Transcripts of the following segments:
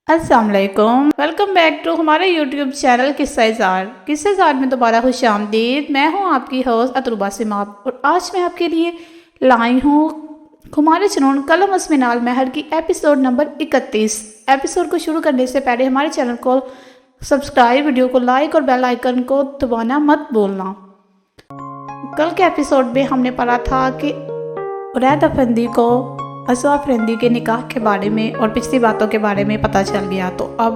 السلام علیکم، welcome back to ہمارے یوٹیوب چینل قصہ زار میں دوبارہ خوش آمدید۔ میں ہوں آپ کی ہوسٹ اطروبہ سماب، اور آج میں آپ کے لیے لائی ہوں خمار جنون قلم اسمنال مہر کی ایپیسوڈ نمبر 31۔ ایپیسوڈ کو شروع کرنے سے پہلے ہمارے چینل کو سبسکرائب، ویڈیو کو لائک اور بیل آئیکن کو دبانا مت بولنا۔ کل کے ایپیسوڈ میں ہم نے پڑھا تھا کہ عرید افندی کو اسوا افندی کے نکاح کے بارے میں اور پچھلی باتوں کے بارے میں پتہ چل گیا، تو اب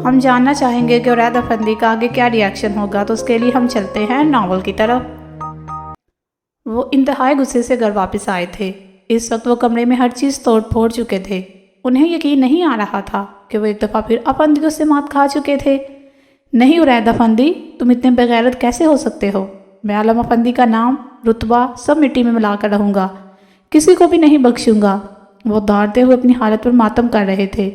ہم جاننا چاہیں گے کہ عرید افندی کا آگے کیا ری ایکشن ہوگا۔ تو اس کے لیے ہم چلتے ہیں ناول کی طرف۔ وہ انتہائی غصے سے گھر واپس آئے تھے۔ اس وقت وہ کمرے میں ہر چیز توڑ پھوڑ چکے تھے۔ انہیں یقین نہیں آ رہا تھا کہ وہ ایک دفعہ پھر افندیوں سے مات کھا چکے تھے۔ نہیں عرید افندی، تم اتنے بغیرت کیسے ہو سکتے ہو؟ میں عالم افندی کا نام، رتبہ سب مٹی میں ملا کر رہوں گا، کسی کو بھی نہیں بخشوں گا۔ وہ دھاڑتے ہوئے اپنی حالت پر ماتم کر رہے تھے۔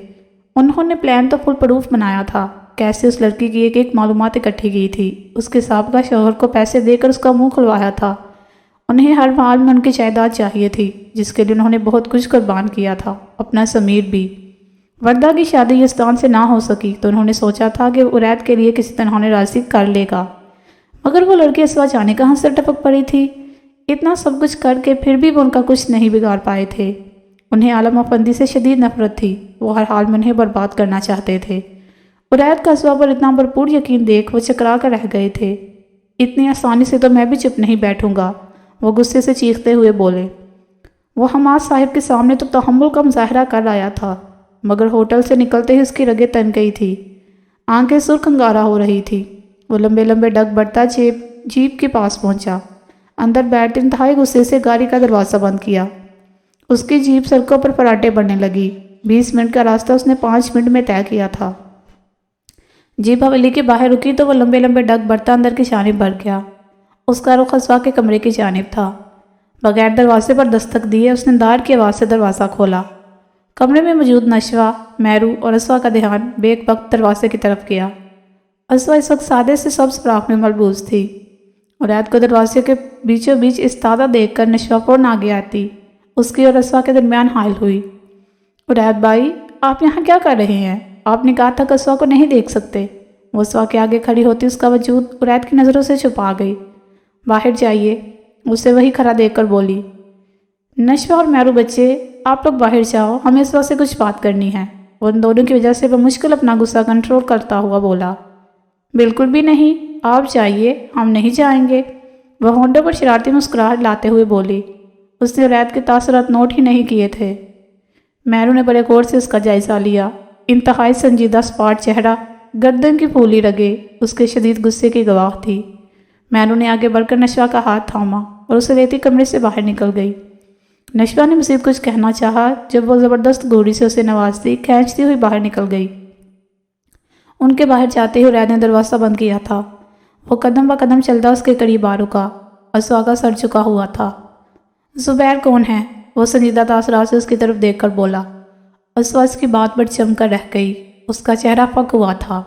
انہوں نے پلان تو فل پروف بنایا تھا، کیسے اس لڑکی کی ایک معلومات اکٹھی کی تھی، اس کے سابقہ شوہر کو پیسے دے کر اس کا منہ کھلوایا تھا۔ انہیں ہر حال میں ان کی جائیداد چاہیے تھی، جس کے لیے انہوں نے بہت کچھ قربان کیا تھا، اپنا ضمیر بھی۔ وردہ کی شادی یزدان سے نہ ہو سکی تو انہوں نے سوچا تھا کہ عرید کے لیے کسی طرح انہیں راضی کر لے گا، مگر وہ لڑکی اسوا جانے کہاں سے ٹپک پڑی تھی۔ اتنا سب کچھ کر کے پھر بھی وہ ان کا کچھ نہیں بگاڑ پائے تھے۔ انہیں عالم افندی سے شدید نفرت تھی، وہ ہر حال میں انہیں برباد کرنا چاہتے تھے۔ عرید کا اسوا پر اتنا بھرپور یقین دیکھ وہ چکرا کر رہ گئے تھے۔ اتنی آسانی سے تو میں بھی چپ نہیں بیٹھوں گا، وہ غصے سے چیختے ہوئے بولے۔ وہ حماد صاحب کے سامنے تو تحمل کا مظاہرہ کر آیا تھا، مگر ہوٹل سے نکلتے ہی اس کی رگیں تن گئی تھی، آنکھیں سرخ انگارہ ہو رہی تھی۔ وہ لمبے لمبے ڈگ بڑھتا جیپ کے پاس پہنچا، اندر بیٹھ انتہائی غصے سے گاڑی کا دروازہ بند کیا۔ اس کی جیپ سڑکوں پر فراٹے بڑھنے لگی۔ 20 منٹ کا راستہ اس نے 5 منٹ میں طے کیا تھا۔ جیپ حویلی کے باہر رکی تو وہ لمبے لمبے ڈگ بڑھتا اندر کی جانب بڑھ گیا۔ اس کا رخ اسوا کے کمرے کی جانب تھا۔ بغیر دروازے پر دستک دیے اس نے دار کی آواز سے دروازہ کھولا۔ کمرے میں موجود نشوہ، میرو اور اسوا کا دھیان بیک وقت دروازے کی طرف گیا۔ اسوا اس وقت سادے سے سبز فراق میں ملبوس تھی۔ عرید کو دروازے کے بیچوں بیچ استادہ دیکھ کر نشوہ فوراً آگے آتی، اس کی اور اسوا کے درمیان حائل ہوئی۔ عرید بھائی، آپ یہاں کیا کر رہے ہیں؟ آپ نے کہا تھا کہ اسوا کو نہیں دیکھ سکتے۔ وہ اسوا کے آگے کھڑی ہوتی اس کا وجود عرید کی نظروں سے چھپا گئی۔ باہر جائیے، اسے وہی کھڑا دیکھ کر بولی۔ نشوہ اور میرو بچے، آپ لوگ باہر جاؤ، ہمیں اسوا سے کچھ بات کرنی ہے۔ وہ ان دونوں کی وجہ سے بمشکل اپنا غصہ کنٹرول کرتا ہوا بولا۔ بالکل بھی نہیں، آپ جائیے، ہم نہیں جائیں گے، وہ ہونٹوں پر شرارتی مسکراہٹ لاتے ہوئے بولی۔ اس نے عرید کے تاثرات نوٹ ہی نہیں کیے تھے۔ میرو نے بڑے غور سے اس کا جائزہ لیا۔ انتہائی سنجیدہ سپاٹ چہرہ، گردن کی پھولی رگیں اس کے شدید غصے کی گواہ تھی۔ میرو نے آگے بڑھ کر نشوہ کا ہاتھ تھاما اور اسے لیتی کمرے سے باہر نکل گئی۔ نشوہ نے مزید کچھ کہنا چاہا جب وہ زبردست گوڑی سے اسے نوازتی کھینچتی ہوئی باہر نکل گئی۔ ان کے باہر جاتے ہی عرید نے دروازہ بند کیا تھا۔ وہ قدم با قدم چلتا اس کے قریب آ رکا۔ اسوا کا سر جھکا ہوا تھا۔ زبیر کون ہے؟ وہ سنجیدہ تاثرات سے اس کی طرف دیکھ کر بولا۔ اسوا اس کی بات پر چم کر رہ گئی۔ اس کا چہرہ پک ہوا تھا۔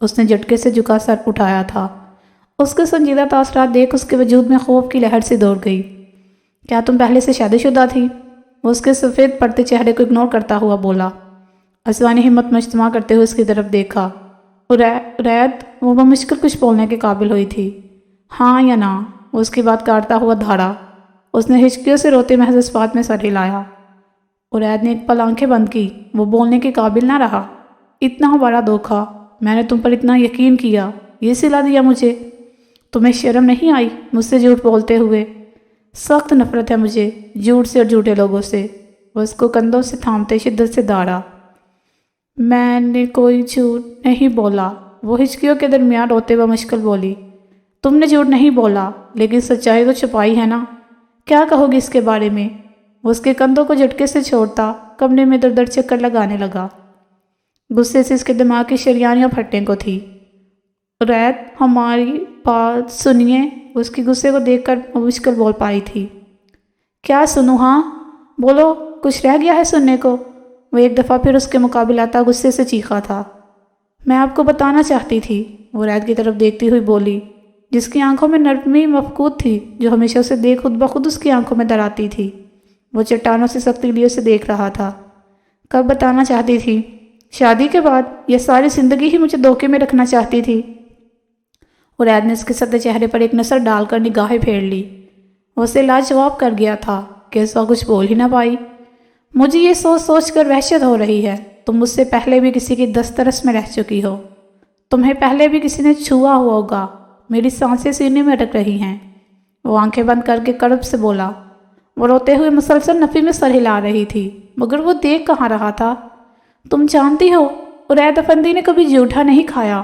اس نے جھٹکے سے جھکا سر اٹھایا تھا۔ اس کے سنجیدہ تاثرات دیکھ اس کے وجود میں خوف کی لہر سی دوڑ گئی۔ کیا تم پہلے سے شادی شدہ تھی؟ وہ اس کے سفید پڑتے چہرے کو اگنور کرتا ہوا بولا۔ اسوا نے ہمت مجتمع کرتے ہوئے اس کی طرف دیکھا۔ عرید، وہ بمشکل کچھ بولنے کے قابل ہوئی تھی۔ ہاں یا نہ؟ وہ اس کی بات کاٹتا ہوا دھاڑا۔ اس نے ہچکیوں سے روتے محض اس بات میں سر ہلایا۔ عرید نے ایک پل آنکھیں بند کی۔ وہ بولنے کے قابل نہ رہا۔ اتنا بڑا دھوکہ، میں نے تم پر اتنا یقین کیا، یہ صلہ دیا مجھے، تمہیں شرم نہیں آئی مجھ سے جھوٹ بولتے ہوئے؟ سخت نفرت ہے مجھے جھوٹ سے اور جھوٹے لوگوں سے۔ وہ اس کو کندھوں سے تھامتے شدت سے دھاڑا۔ میں نے کوئی جھوٹ نہیں بولا، وہ ہچکیوں کے درمیان روتے بمشکل بولی۔ تم نے جھوٹ نہیں بولا، لیکن سچائی تو چھپائی ہے نا، کیا کہو گی اس کے بارے میں؟ وہ اس کے کندھوں کو جھٹکے سے چھوڑتا کمرے میں در چکر لگانے لگا۔ غصے سے اس کے دماغ کی شریانیاں پھٹنے کو تھی۔ عرید، ہماری بات سنیے، اس کی غصے کو دیکھ کر مشکل بول پائی تھی۔ کیا سنوں؟ ہاں بولو، کچھ رہ گیا ہے سننے کو؟ وہ ایک دفعہ پھر اس کے مقابل آتا غصے سے چیخا تھا۔ میں آپ کو بتانا چاہتی تھی، وہ عرید کی طرف دیکھتی ہوئی بولی، جس کی آنکھوں میں نرمی مفقود تھی، جو ہمیشہ اسے دیکھ خود بخود اس کی آنکھوں میں در آتی تھی۔ وہ چٹانوں سے سختی لیے اسے دیکھ رہا تھا۔ کب بتانا چاہتی تھی؟ شادی کے بعد یہ ساری زندگی ہی مجھے دھوکے میں رکھنا چاہتی تھی۔ عرید نے اس کے سدے چہرے پر ایک نظر ڈال کر نگاہیں پھیر لی۔ وہ اسے لاجواب کر گیا تھا کہ اس وقت کچھ بول ہی نہ پائی۔ مجھے یہ سوچ سوچ کر وحشت ہو رہی ہے، تم مجھ سے پہلے بھی کسی کی دسترس میں رہ چکی ہو، تمہیں پہلے بھی کسی نے چھوا ہوا ہوگا، میری سانسیں سینے میں اٹک رہی ہیں۔ وہ آنکھیں بند کر کے کرب سے بولا۔ وہ روتے ہوئے مسلسل نفی میں سر ہلا رہی تھی، مگر وہ دیکھ کہاں رہا تھا۔ تم جانتی ہو عرید افندی نے کبھی جھوٹا نہیں کھایا،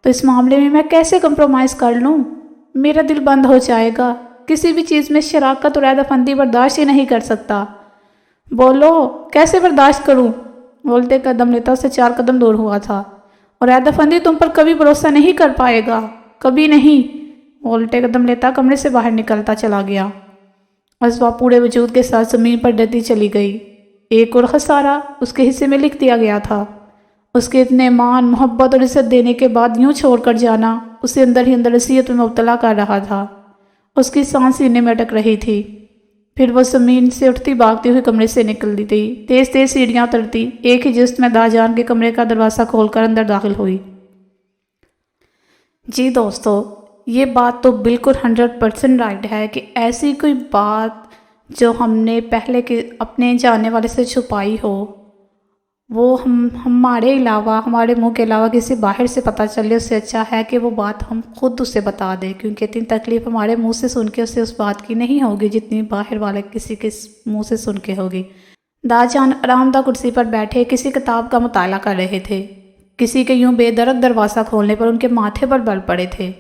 تو اس معاملے میں میں کیسے کمپرومائز کر لوں؟ میرا دل بند ہو جائے گا، کسی بھی چیز میں شراکت عرید افندی برداشت ہی نہیں کر سکتا۔ بولو کیسے برداشت کروں؟ بولتے قدم لیتا سے 4 قدم دور ہوا تھا۔ عرید افندی تم پر کبھی بھروسہ نہیں کر پائے گا، کبھی نہیں۔ الٹے قدم لیتا کمرے سے باہر نکلتا چلا گیا۔ ازوا پورے وجود کے ساتھ زمین پر ڈرتی چلی گئی۔ ایک اور خسارہ اس کے حصے میں لکھ دیا گیا تھا۔ اس کے اتنے مان، محبت اور عزت دینے کے بعد یوں چھوڑ کر جانا اسے اندر ہی اندر اذیت میں مبتلا کر رہا تھا۔ اس کی سانس سینے میں اٹک رہی تھی۔ پھر وہ زمین سے اٹھتی بھاگتی ہوئی کمرے سے نکلتی تھی، تیز تیز سیڑھیاں اترتی، ایک ہی جست میں داجان کے کمرے کا دروازہ کھول کر اندر داخل ہوئی۔ جی دوستو، یہ بات تو بالکل 100% رائٹ ہے کہ ایسی کوئی بات جو ہم نے پہلے کے اپنے جاننے والے سے چھپائی ہو، وہ ہمارے علاوہ، ہمارے منہ کے علاوہ کسی باہر سے پتہ چلے، اس سے اچھا ہے کہ وہ بات ہم خود اسے بتا دیں، کیونکہ اتنی تکلیف ہمارے منہ سے سن کے اسے اس بات کی نہیں ہوگی جتنی باہر والے کسی کے منہ سے سن کے ہوگی۔ داجان آرام دہ کرسی پر بیٹھے کسی کتاب کا مطالعہ کر رہے تھے۔ کسی کے یوں بے درک دروازہ کھولنے پر ان کے ماتھے پر بل پڑے تھے۔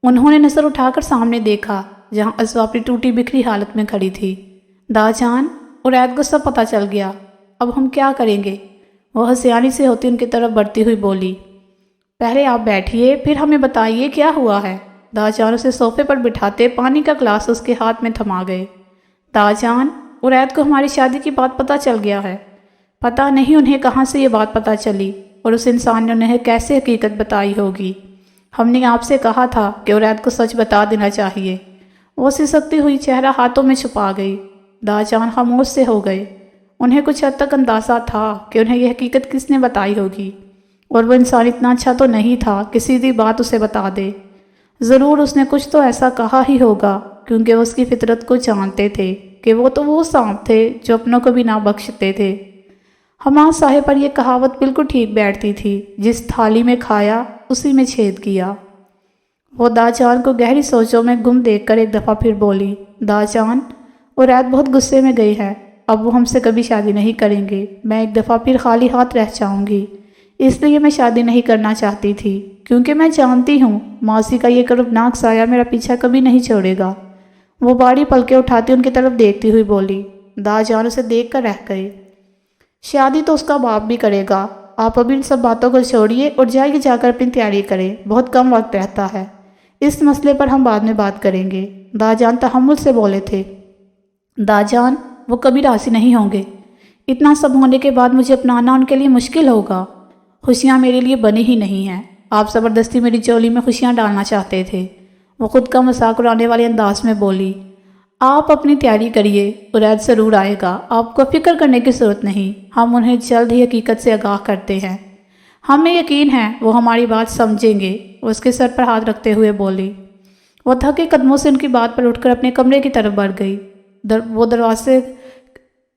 انہوں نے نظر اٹھا کر سامنے دیکھا جہاں ازوا اپنی ٹوٹی بکھری حالت میں کھڑی تھی۔ داجان، عرید کو سب پتہ چل گیا، اب ہم کیا کریں گے؟ وہ ہسیانی سے ہوتی ان کی طرف بڑھتی ہوئی بولی۔ پہلے آپ بیٹھیے، پھر ہمیں بتائیے کیا ہوا ہے۔ داجان اسے صوفے پر بٹھاتے پانی کا گلاس اس کے ہاتھ میں تھما گئے۔ داجان، عرید کو ہماری شادی کی بات پتہ چل گیا ہے۔ پتہ نہیں انہیں کہاں سے یہ بات پتہ چلی اور اس انسان نے انہیں کیسے حقیقت بتائی ہوگی۔ ہم نے آپ سے کہا تھا کہ عرید کو سچ بتا دینا چاہیے۔ وہ سسکتی ہوئی چہرہ ہاتھوں میں چھپا گئی۔ داجان خاموش سے ہو گئے۔ انہیں کچھ حد تک اندازہ تھا کہ انہیں یہ حقیقت کس نے بتائی ہوگی، اور وہ انسان اتنا اچھا تو نہیں تھا کہ سیدھی بات اسے بتا دے۔ ضرور اس نے کچھ تو ایسا کہا ہی ہوگا، کیونکہ وہ اس کی فطرت کو جانتے تھے کہ وہ تو وہ سانپ تھے جو اپنوں کو بھی نہ بخشتے تھے۔ حماد صاحب پر یہ کہاوت بالکل ٹھیک بیٹھتی تھی، جس تھالی میں کھایا اسی میں چھید کیا۔ وہ داجان کو گہری سوچوں میں گم دیکھ کر ایک دفعہ پھر بولی، داجان، عرید بہت غصے میں گئی ہے، اب وہ ہم سے کبھی شادی نہیں کریں گے۔ میں ایک دفعہ پھر خالی ہاتھ رہ جاؤں گی، اس لیے میں شادی نہیں کرنا چاہتی تھی، کیونکہ میں جانتی ہوں ماضی کا یہ کربناک سایہ میرا پیچھا کبھی نہیں چھوڑے گا۔ وہ باری پلکیں اٹھاتی ان کی طرف دیکھتی ہوئی بولی۔ داجان اسے دیکھ کر رہ گئے۔ شادی تو اس کا باپ بھی کرے گا، آپ ابھی ان سب باتوں کو چھوڑیے اور جائیے جا کر اپنی تیاری کریں، بہت کم وقت رہتا ہے، اس مسئلے پر ہم بعد میں بات کریں گے۔ داجان تحمل سے بولے تھے۔ داجان، وہ کبھی راضی نہیں ہوں گے، اتنا سب ہونے کے بعد مجھے اپنانا ان کے لیے مشکل ہوگا۔ خوشیاں میرے لیے بنی ہی نہیں ہیں، آپ زبردستی میری چولی میں خوشیاں ڈالنا چاہتے تھے۔ وہ خود کا مذاق اڑانے والے انداز میں بولی۔ آپ اپنی تیاری کریے، عرید ضرور آئے گا، آپ کو فکر کرنے کی ضرورت نہیں، ہم انہیں جلد ہی حقیقت سے آگاہ کرتے ہیں، ہمیں یقین ہے وہ ہماری بات سمجھیں گے۔ وہ اس کے سر پر ہاتھ رکھتے ہوئے بولی۔ وہ تھکے قدموں سے ان کی بات پر اٹھ کر اپنے کمرے کی طرف بڑھ گئی۔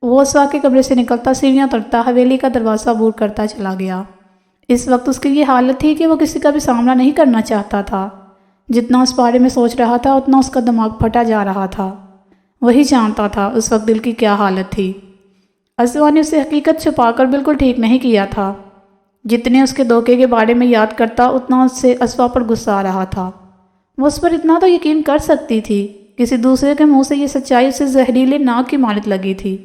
وہ ازوا کے کمرے سے نکلتا سیڑھیاں اترتا حویلی کا دروازہ عبور کرتا چلا گیا۔ اس وقت اس کی یہ حالت تھی کہ وہ کسی کا بھی سامنا نہیں کرنا چاہتا تھا۔ جتنا اس بارے میں سوچ رہا تھا اتنا اس کا دماغ پھٹا جا رہا تھا۔ وہی جانتا تھا اس وقت دل کی کیا حالت تھی۔ ازوا نے اسے حقیقت چھپا کر بالکل ٹھیک نہیں کیا تھا۔ جتنے اس کے دھوکے کے بارے میں یاد کرتا اتنا اس سے ازوا پر غصہ آ رہا تھا۔ وہ اس پر اتنا تو یقین کر سکتی تھی، کسی دوسرے کے منہ سے یہ سچائی اسے زہریلے ناگ کی مانند لگی تھی۔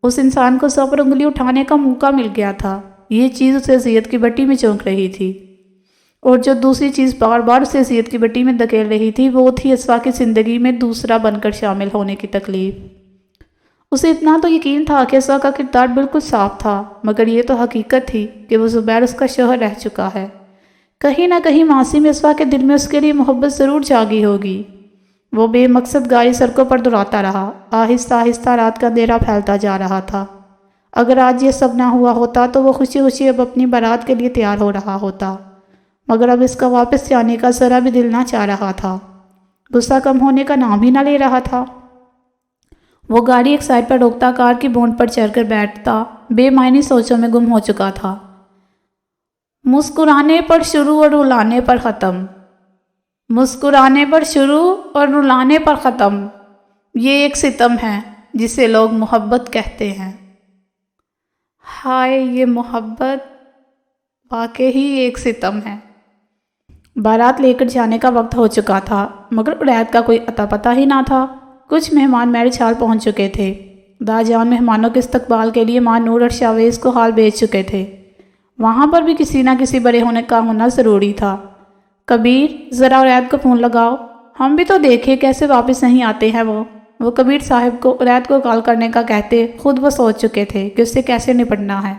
اس انسان کو سر پر انگلی اٹھانے کا موقع مل گیا تھا، یہ چیز اسے اذیت کی بٹی میں چونک رہی تھی، اور جو دوسری چیز بار بار اسے اذیت کی بٹی میں دھکیل رہی تھی وہ تھی ازوا کی زندگی میں دوسرا بن کر شامل ہونے کی تکلیف۔ اسے اتنا تو یقین تھا کہ ازوا کا کردار بالکل صاف تھا، مگر یہ تو حقیقت تھی کہ وہ زبیر اس کا شوہر رہ چکا ہے۔ کہیں نہ کہیں ماضی میں ازوا کے دل میں اس کے لیے محبت ضرور جاگی ہوگی۔ وہ بے مقصد گاڑی سڑکوں پر دوڑاتا رہا، آہستہ آہستہ رات کا اندھیرا پھیلتا جا رہا تھا۔ اگر آج یہ سب نہ ہوا ہوتا تو وہ خوشی خوشی اب اپنی بارات کے لیے تیار ہو رہا ہوتا، مگر اب اس کا واپس جانے کا ذرا بھی دل نہ چاہ رہا تھا، غصہ کم ہونے کا نام ہی نہ لے رہا تھا۔ وہ گاڑی ایک سائڈ پر روکتا، کار کی بونٹ پر چڑھ کر بیٹھتا، بے معنی سوچوں میں گم ہو چکا تھا۔ مسکرانے پر شروع اور رلانے پر ختم، مسکرانے پر شروع اور رلانے پر ختم، یہ ایک ستم ہے جسے لوگ محبت کہتے ہیں۔ ہائے یہ محبت واقعی ہی ایک ستم ہے۔ بارات لے کر جانے کا وقت ہو چکا تھا، مگر عرید کا کوئی اتا پتہ ہی نہ تھا۔ کچھ مہمان میرج ہال پہنچ چکے تھے۔ داجان مہمانوں کے استقبال کے لیے ماں نور اور شاویز کو ہال بھیج چکے تھے۔ وہاں پر بھی کسی نہ کسی بڑے ہونے کا ہونا ضروری تھا۔ کبیر ذرا عرید کو فون لگاؤ، ہم بھی تو دیکھیں کیسے واپس نہیں آتے ہیں وہ کبیر صاحب کو عرید کو کال کرنے کا کہتے خود وہ سوچ چکے تھے کہ اس سے کیسے نپٹنا ہے۔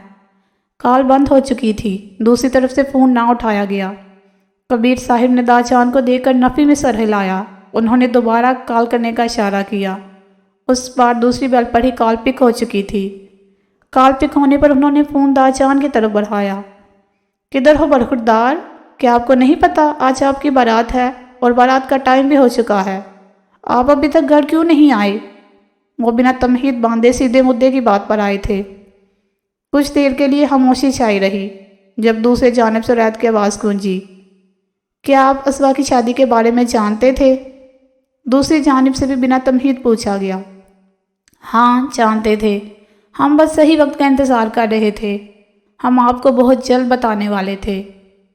کال بند ہو چکی تھی، دوسری طرف سے فون نہ اٹھایا گیا۔ کبیر صاحب نے داجان کو دیکھ کر نفی میں سر ہلایا۔ انہوں نے دوبارہ کال کرنے کا اشارہ کیا۔ اس بار دوسری بیل پر ہی کال پک ہو چکی تھی۔ کال پک ہونے پر انہوں نے فون داجان کی طرف بڑھایا۔ کدھر ہو برخوردار؟ کیا آپ کو نہیں پتا آج آپ کی بارات ہے اور بارات کا ٹائم بھی ہو چکا ہے؟ آپ ابھی تک گھر کیوں نہیں آئے؟ وہ بنا تمہید باندھے سیدھے مدعے کی بات پر آئے تھے۔ کچھ دیر کے لیے خاموشی چھائی رہی، جب دوسرے جانب سے عرید کی آواز گونجی، کیا آپ اسوا کی شادی کے بارے میں جانتے تھے؟ دوسری جانب سے بھی بنا تمہید پوچھا گیا۔ ہاں جانتے تھے، ہم بس صحیح وقت کا انتظار کر رہے تھے، ہم آپ کو بہت جلد بتانے والے تھے،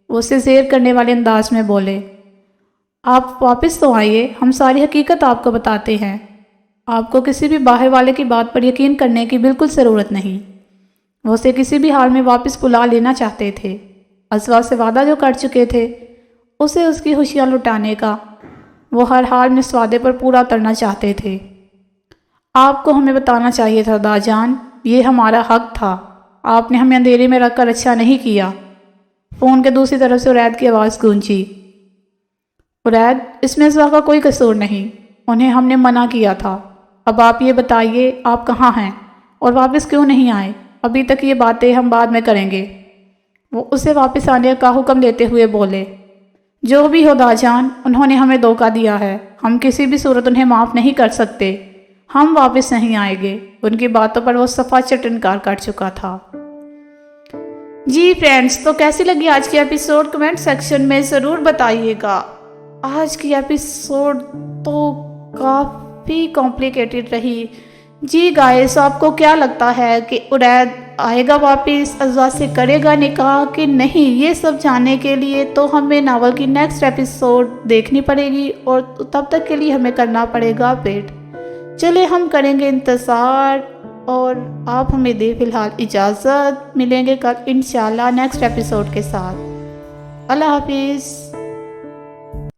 وہ اسے زیر کرنے والے انداز میں بولے۔ آپ واپس تو آئیے، ہم ساری حقیقت آپ کو بتاتے ہیں۔ آپ کو کسی بھی باہر والے کی بات پر یقین کرنے کی بالکل ضرورت نہیں۔ وہ اسے کسی بھی حال میں واپس بلا لینا چاہتے تھے، اسوا سے وعدہ جو کر چکے تھے اسے اس کی خوشیاں لٹانے کا، وہ ہر حال میں اس وعدے پر پورا اترنا چاہتے تھے۔ آپ کو ہمیں بتانا چاہیے تھا داجان، یہ ہمارا حق تھا، آپ نے ہمیں اندھیرے میں رکھ کر اچھا نہیں کیا۔ فون کے دوسری طرف سے عرید کی آواز گونجی۔ عرید، اس میں اسوا کا کوئی قصور نہیں، انہیں ہم نے منع کیا تھا۔ اب آپ یہ بتائیے آپ کہاں ہیں اور واپس کیوں نہیں آئے؟ ابھی تک یہ باتیں ہم بعد میں کریں گے۔ وہ اسے واپس آنے کا حکم دیتے ہوئے بولے۔ جو بھی ہو داجان، انہوں نے ہمیں دھوکہ دیا ہے، ہم کسی بھی صورت انہیں معاف نہیں کر سکتے، ہم واپس نہیں آئیں گے۔ ان کی باتوں پر وہ صفا چٹ انکار کر چکا تھا۔ جی فرینڈز، تو کیسی لگی آج کی ایپیسوڈ کمنٹ سیکشن میں ضرور بتائیے گا۔ آج کی ایپیسوڈ تو کافی کمپلیکیٹڈ رہی۔ جی گائز، آپ کو کیا لگتا ہے کہ عرید آئے گا واپس، اسوا سے کرے گا نکاح کہ نہیں؟ یہ سب جاننے کے لیے تو ہمیں ناول کی نیکسٹ ایپیسوڈ دیکھنی پڑے گی، اور تب تک کے لیے ہمیں کرنا پڑے گا ویٹ۔ چلے ہم کریں گے انتظار، اور آپ ہمیں دے فی الحال اجازت، ملیں گے کل انشاءاللہ نیکسٹ ایپیسوڈ کے ساتھ۔ اللہ حافظ۔